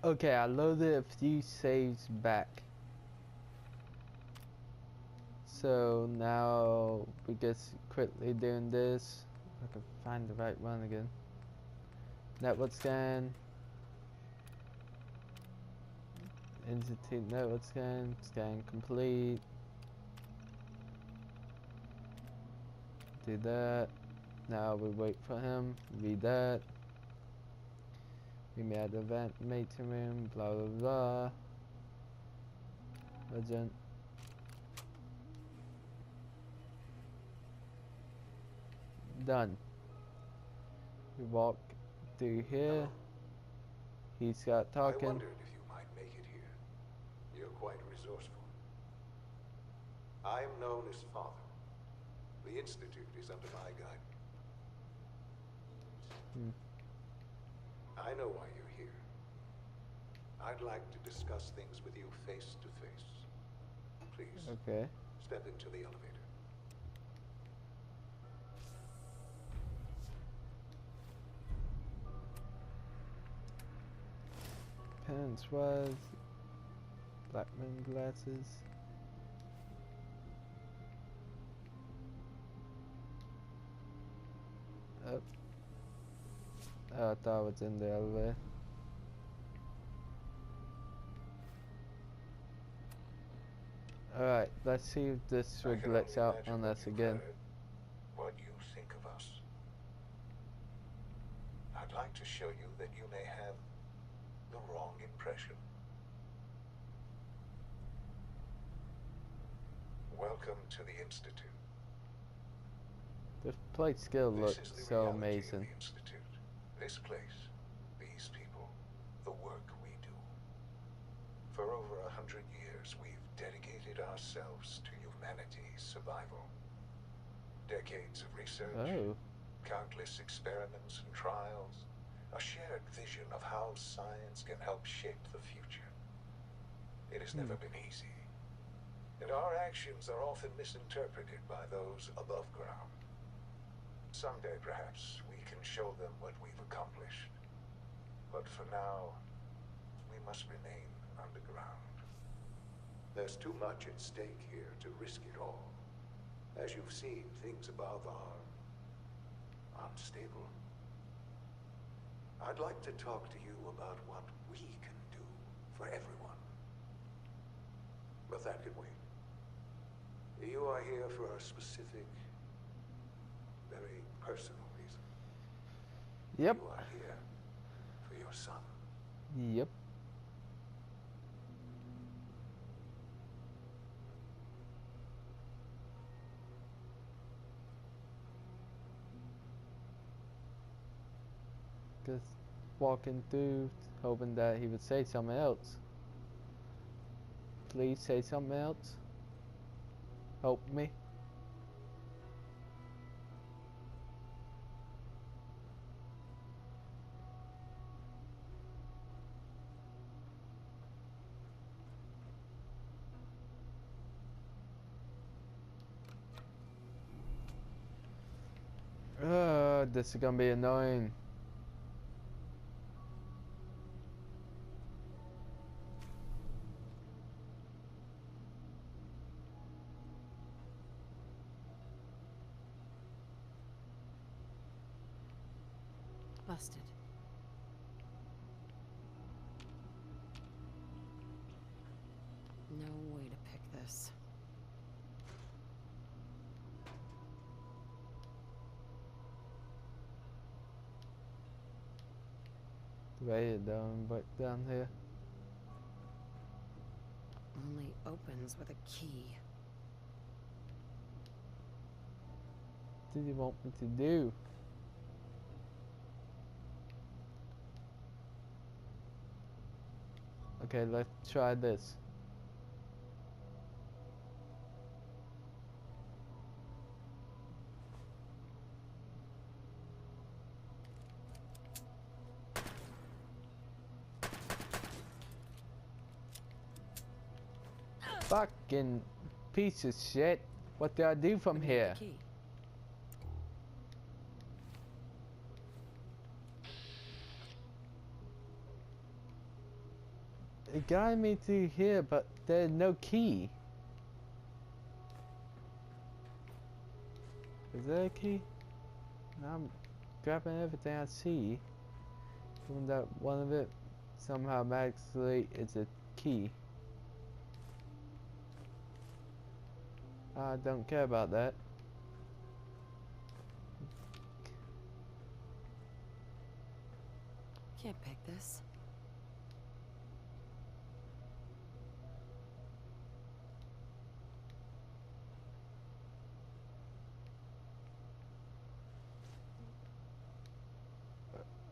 Okay, I loaded a few saves back. So now we just quickly doing this. If I can find the right one again. Network scan. Institute network scan. Scan complete. Do that. Now we wait for him. Read that. We made the event meeting room. Blah blah blah. Legend. Done. We walk through here. Hello. He's got I talking. wondered if you might make it here. You're quite resourceful. I am known as Father. The Institute is under my guidance. I know why you're here. I'd like to discuss things with you face to face. Please, Okay. step into the elevator. Pants was Blackman glasses. Oh. Oh, I thought it was in the elevator. Alright, let's see if this I can glitch only out imagine on what us you've again. heard, what you think of us. I'd like to show you that you may have the wrong impression. Welcome to the Institute. This place still This looks is the so reality of amazing. the Institute. This place, these people, the work we do. For over 100 years, we've dedicated ourselves to humanity's survival. Decades of research, Oh. countless experiments and trials, a shared vision of how science can help shape the future. It has never been easy, and our actions are often misinterpreted by those above ground. Someday, perhaps, we can show them what we've accomplished. But for now, we must remain underground. There's too much at stake here to risk it all. As you've seen, things above are unstable. I'd like to talk to you about what we can do for everyone. But that can wait. You are here for a specific, very personal reason. Yep. You are here for your son. Yep. Just walking through, hoping that he would say something else. Please say something else. Help me. This is gonna be annoying. Busted. No way to pick this. Way down, but down here. Only opens with a key. What do you want me to do? Okay, let's try this. Fucking piece of shit. What do I do from We need here? the key. It guided me to here, but there's no key. Is there a key? Now I'm grabbing everything I see. Even that one of it somehow magically is a key. I don't care about that. Can't pick this.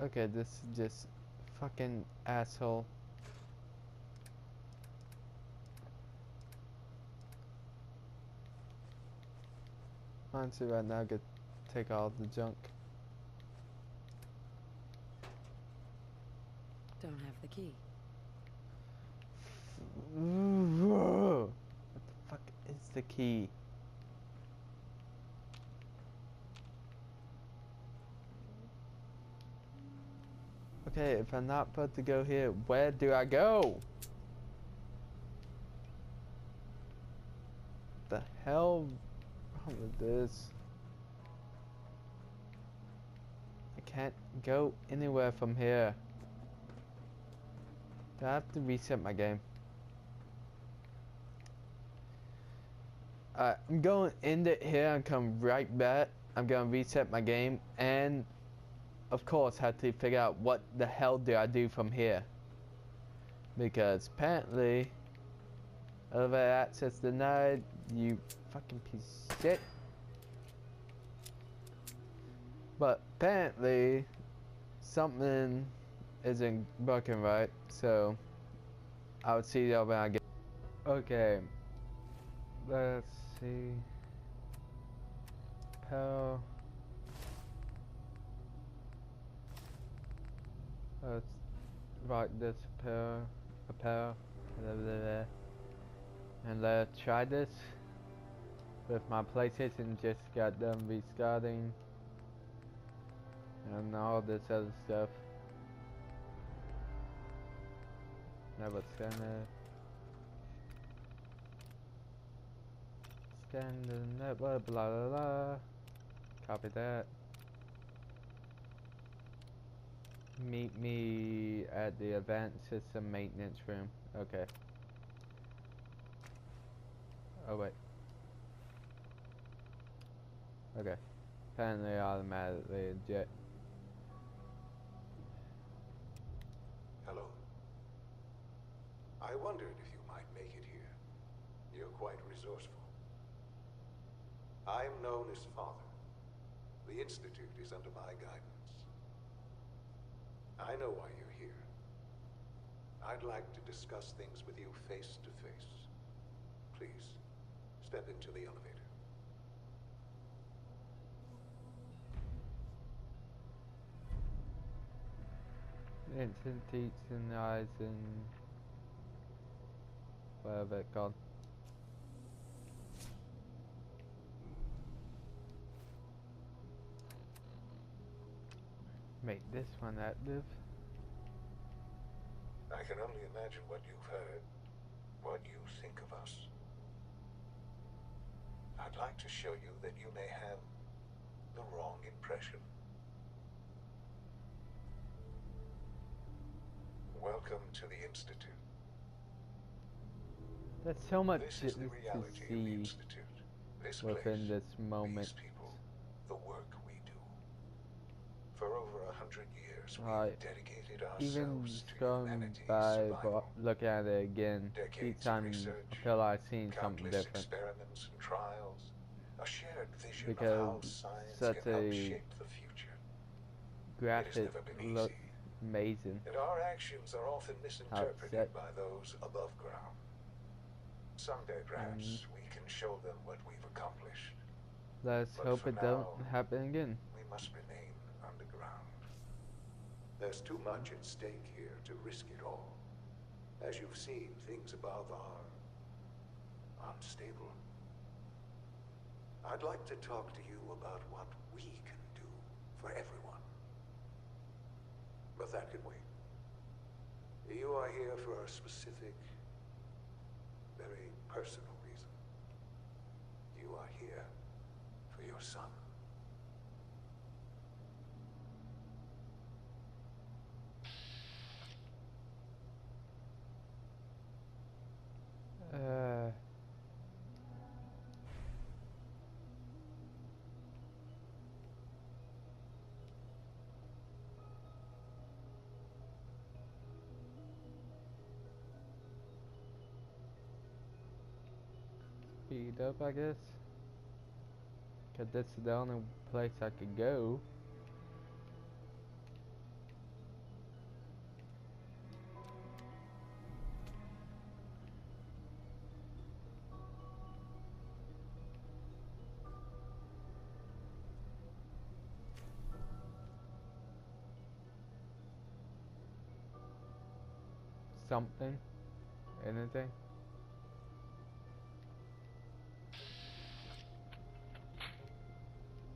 Okay, this is just fucking asshole. Honestly, right now, I could take all the junk. Don't have the key. What the fuck is the key? Okay, if I'm not supposed to go here, where do I go? The hell wrong with this? I can't go anywhere from here. Do I have to reset my game? I'm going to end it here and come right back. I'm going to reset my game and of course have to figure out what the hell do I do from here. Because apparently elevator access denied, you fucking piece of shit. But apparently something isn't working right, so I'll see you when I get. Okay, let's see. Power. Let's write this power, and let's try this with my PlayStation. Just got done restarting and all this other stuff. Never scanner. Scan the network, blah blah blah. Copy that. Meet me at the advanced system maintenance room. Okay. Oh wait. Okay. Apparently automatically eject. Hello. I wondered if you might make it here. You're quite resourceful. I'm known as Father. The Institute is under my guidance. I know why you're here. I'd like to discuss things with you face to face. Please, step into the elevator. Instant teaching eyes and whatever it's called. Make this one active. I can only imagine what you've heard, what you think of us. I'd like to show you that you may have the wrong impression. Welcome to the Institute. There's so much This to is the reality of the see Institute. This within place, this moment. these people, the work we do. For over 100 years, Right. we've dedicated Even ourselves to scrolling humanity's by, survival. looking at it again, each Decades of time research, I feel like I've seen something countless different. experiments and trials, a shared vision of Because how science such can help a shape the future. graphic never been look easy. amazing. And our actions are often misinterpreted set. by those above ground. Someday, perhaps, we can show them what we've accomplished. Let's But hope for it don't now, happen again. we must remain underground. There's too much at stake here to risk it all. As you've seen, things above are unstable. I'd like to talk to you about what we can do for everyone. But that can wait. You are here for a specific, very personal reason. You are here for your son. Speed up, I guess. Cause that's the only place I could go. Something. Anything.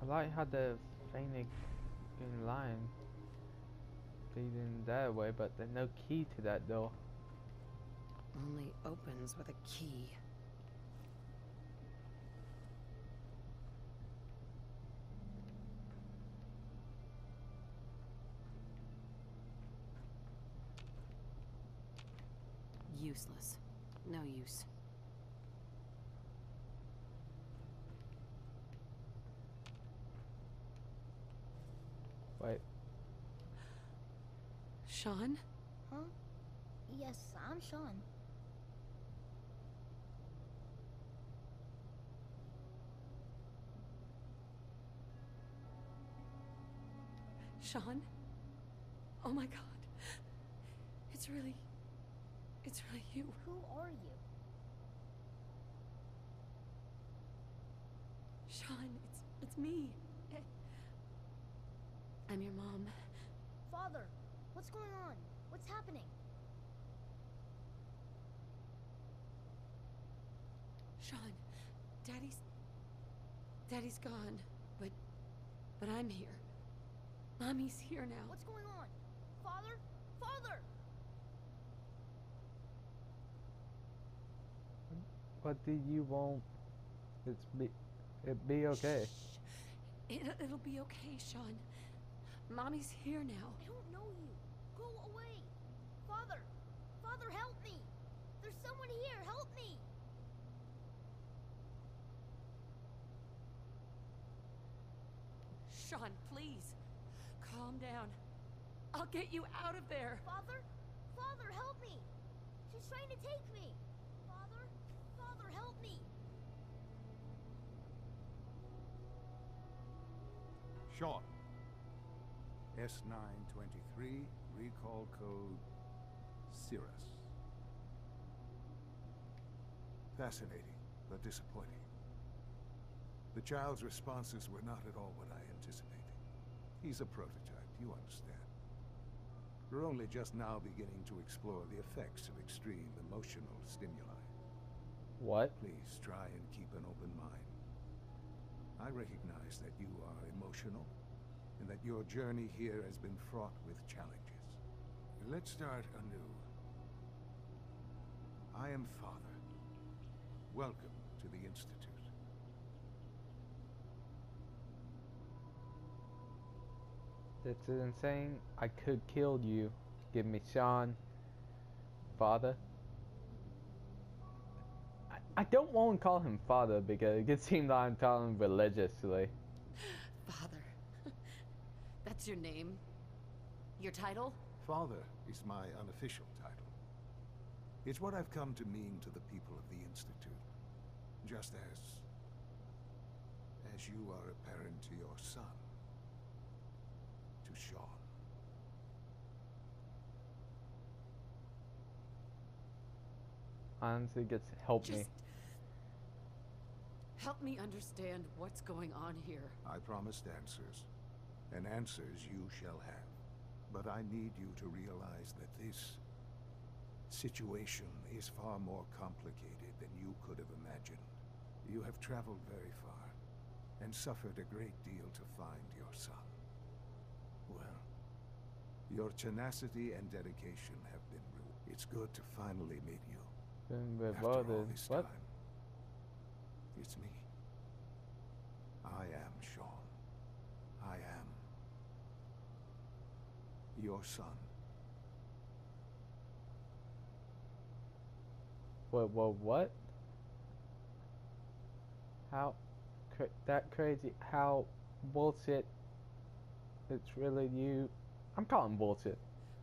I like how the Phoenix line leading that way, but there's no key to that door. Only opens with a key. Useless. No use. Wait. Sean? Huh? Yes, I'm Sean. Sean? Oh my god. It's really you. Who are you? Sean, it's me. I'm your mom. Father, what's going on? What's happening? Sean, Daddy's gone, but I'm here. Mommy's here now. What's going on? Father? Father! What do you want? It'd be okay. Shh. It'll be okay, Sean. Mommy's here now. I don't know you. Go away. Father! Father, help me! There's someone here. Help me! Sean, please. Calm down. I'll get you out of there. Father? Father, help me! She's trying to take me! Father? Father, help me! Sean. S923, recall code Cirrus. Fascinating, but disappointing. The child's responses were not at all what I anticipated. He's a prototype, you understand. We're only just now beginning to explore the effects of extreme emotional stimuli. What? Please try and keep an open mind. I recognize that you are emotional, and that your journey here has been fraught with challenges. Let's start anew. I am Father. Welcome to the Institute. That's insane. I could kill you. Give me Sean. Father. I don't want to call him father because it could seem like I'm calling him religiously. Father. That's your name? Your title? Father is my unofficial title. It's what I've come to mean to the people of the Institute. Just as you are a parent to your son. To Sean. Honestly, just help me. Help me understand what's going on here. I promised answers, and answers you shall have. But I need you to realize that this situation is far more complicated than you could have imagined. You have traveled very far, and suffered a great deal to find your son. Well, your tenacity and dedication have been rewarded. It's good to finally meet you. Been After all rewarded. this What? time. It's me. I am Sean. I am your son. What? How? That crazy? How bullshit? It's really you. I'm calling bullshit.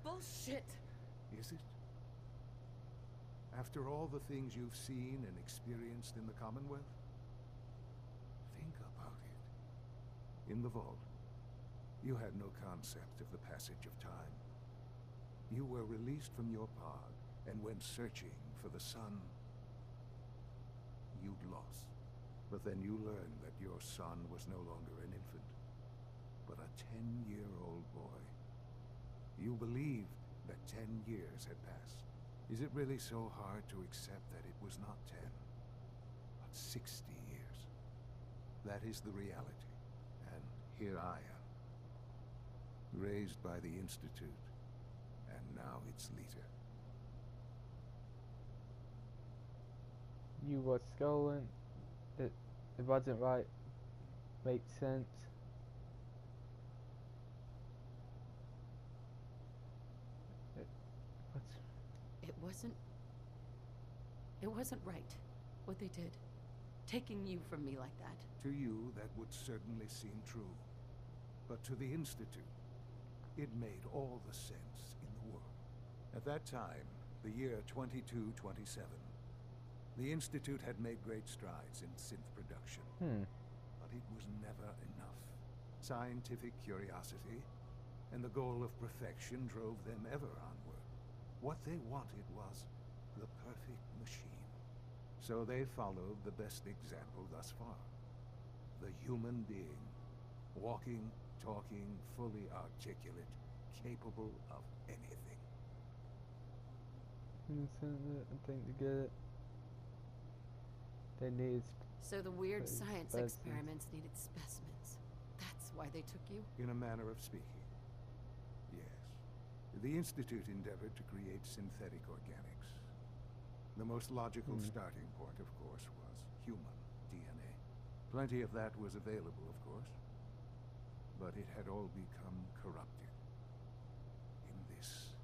Bullshit! Is it? After all the things you've seen and experienced in the Commonwealth? Think about it. In the vault, you had no concept of the passage of time. You were released from your pod and went searching for the sun you'd lost. But then you learned that your son was no longer an infant, but a 10-year-old boy. You believed that 10 years had passed. Is it really so hard to accept that it was not 10, but 60 years? That is the reality, and here I am, raised by the Institute, and now its leader. You were stolen. It wasn't right. Makes sense. It wasn't right, what they did. Taking you from me like that. To you, that would certainly seem true. But to the Institute, it made all the sense in the world. At that time, the year 2227, the Institute had made great strides in synth production. But it was never enough. Scientific curiosity and the goal of perfection drove them ever onward. What they wanted was the perfect machine. So they followed the best example thus far. The human being. Walking, talking, fully articulate, capable of anything. I think to get it. They need. So the weird science specimens. experiments needed specimens. That's why they took you? In a manner of speaking. Yes. The Institute endeavored to create synthetic organics. The most logical starting point, of course, was human DNA. Plenty of that was available, of course. But it had all become corrupted. In this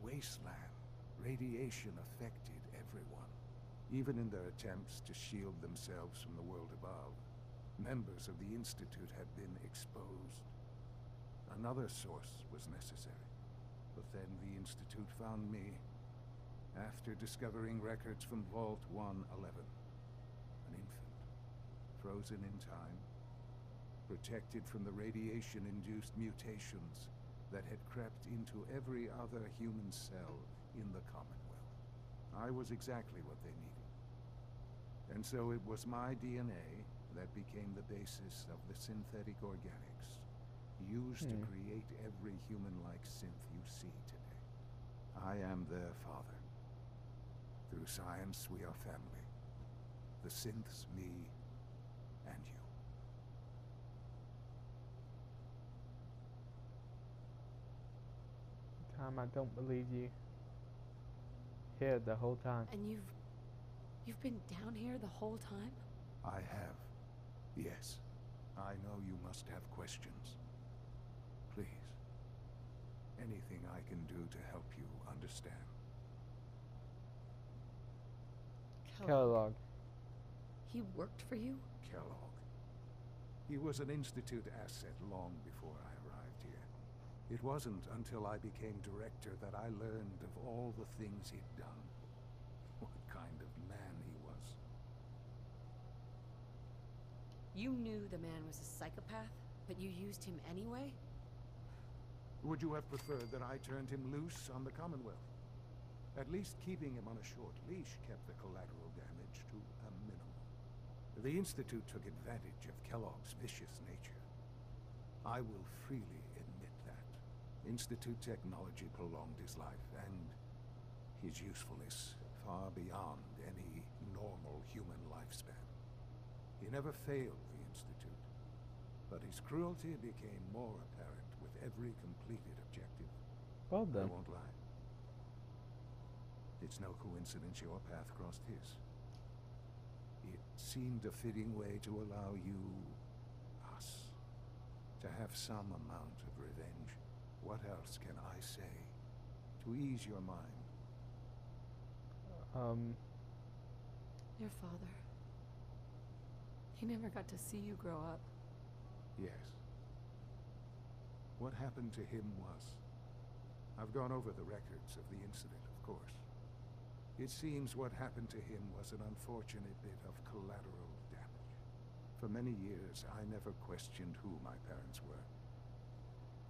wasteland, radiation affected everyone. Even in their attempts to shield themselves from the world above, members of the Institute had been exposed. Another source was necessary. But then the Institute found me after discovering records from Vault 111. An infant, frozen in time, protected from the radiation-induced mutations that had crept into every other human cell in the Commonwealth. I was exactly what they needed. And so it was my DNA that became the basis of the synthetic organics used to create every human-like synth you see today. I am their father. Through science, we are family. The synths, me, and you. Time I don't believe you. Here the whole time. And you've been down here the whole time? I have. Yes. I know you must have questions. Please. Anything I can do to help you understand. Kellogg. He worked for you? Kellogg. He was an Institute asset long before I arrived here. It wasn't until I became director that I learned of all the things he'd done. What kind of man he was. You knew the man was a psychopath, but you used him anyway? Would you have preferred that I turned him loose on the Commonwealth? At least keeping him on a short leash kept the collateral damage to a minimum. The Institute took advantage of Kellogg's vicious nature. I will freely admit that. Institute technology prolonged his life, and his usefulness far beyond any normal human lifespan. He never failed the Institute, but his cruelty became more apparent with every completed objective. Well I done. won't lie. It's no coincidence your path crossed his. It seemed a fitting way to allow you, us, to have some amount of revenge. What else can I say to ease your mind? Your father. He never got to see you grow up. Yes. What happened to him was... I've gone over the records of the incident, of course. It seems what happened to him was an unfortunate bit of collateral damage. For many years, I never questioned who my parents were.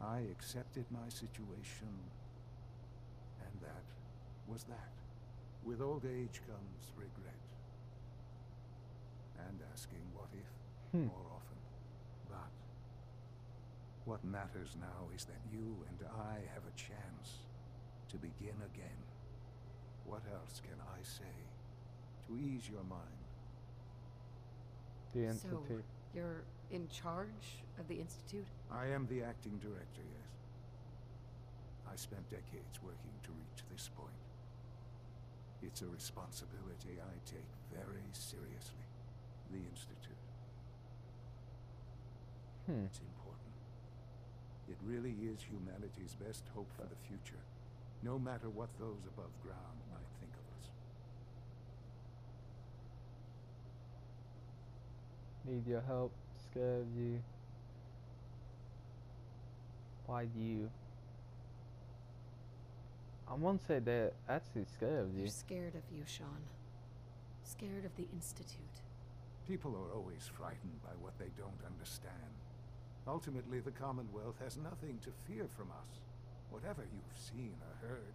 I accepted my situation, and that was that. With old age comes regret. And asking what if more often. But what matters now is that you and I have a chance to begin again. What else can I say to ease your mind? The So, Institute. you're in charge of the Institute? I am the acting director, yes. I spent decades working to reach this point. It's a responsibility I take very seriously. The Institute. It's important. It really is humanity's best hope for the future, no matter what those above ground might think of us. Need your help, scared of you. Why you? I won't say they're actually scared of you. They're scared of you, Sean. Scared of the Institute. People are always frightened by what they don't understand. Ultimately, the Commonwealth has nothing to fear from us. Whatever you've seen or heard,